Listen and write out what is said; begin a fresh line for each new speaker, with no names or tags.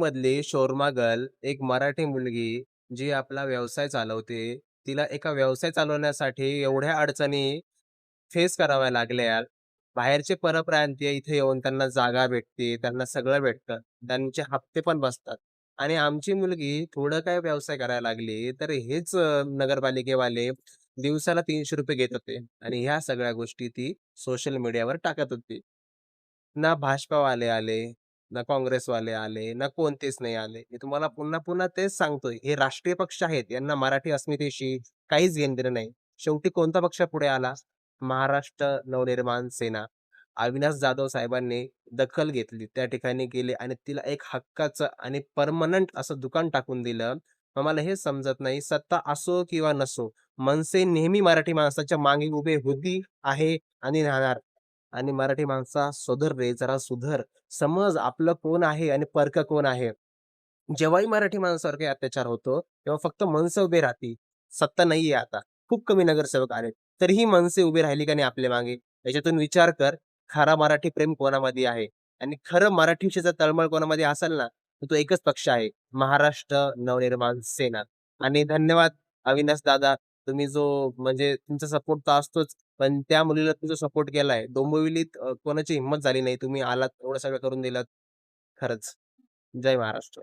मधली शोरमा गर्ल, एक मराठी मुलगी जी आपला व्यवसाय चालवते. तिला एका व्यवसाय चालवण्यासाठी एवढ्या अडचणी फेस कराव्या लागल्या. बाहेरचे परप्रांतीय इथे येऊन त्यांना जागा भेटते, त्यांना सगळं भेटतं. त्यांचे हप्ते पण बसतात आणि आमची मुलगी थोडं काय व्यवसाय करायला लागली, तर हेच नगरपालिकेवाले दिवसाला ₹300 घेत होते आणि ह्या सगळ्या गोष्टी ती सोशल मीडियावर टाकत होती. ना भाजपावाले आले, ना काँग्रेसवाले आले, ना कोणतेच नाही आले. मी तुम्हाला पुन्हा-पुन्हा तेच सांगतोय. हे राष्ट्रीय पक्ष आहेत. यांना मराठी अस्मितेशी काहीच घेणं-देणं नाही. शेवटी कोणता पक्ष पुढे आला? महाराष्ट्र नवनिर्माण सेना. अविनाश जाधव साहेबांनी दखल घेतली. त्या ठिकाणी गेले आणि तिला एक हक्काचं आणि पर्मनंट असं दुकान टाकून दिलं. मग मला हे समजत नाही, सत्ता असो किंवा नसो, मनसे नेहमी मराठी माणसाच्या मागे उभे होती, आहे आणि राहणार. आणि मराठी माणसा सुधर रे, जरा सुधर. समज आपलं कोण आहे आणि परकं कोण आहे. जेव्हाही मराठी माणसावर काही अत्याचार होतो, तेव्हा फक्त मनसे उभी राहते. सत्ता नाहीये आता. खूप कमी नगरसेवक आलेत. तरीही मनसे उभी राहिली का नाही आपल्या मागे? याच्यातून विचार कर, खरा मराठी प्रेम कोणामध्ये आहे? आणि खरं मराठीची जर तळमळ कोणामध्ये असेल ना, तर तो एकच पक्ष आहे, महाराष्ट्र नवनिर्माण सेना. आणि धन्यवाद अविनाश दादा, तुम्ही जो म्हणजे तुमचा सपोर्ट तर असतोच, पण त्या मुलीला तुम्ही जो सपोर्ट केलाय, डोंबिवलीत कोणाची हिंमत झाली नाही. तुम्ही आलात, एवढं सगळं करून दिलत. खरंच. जय महाराष्ट्र.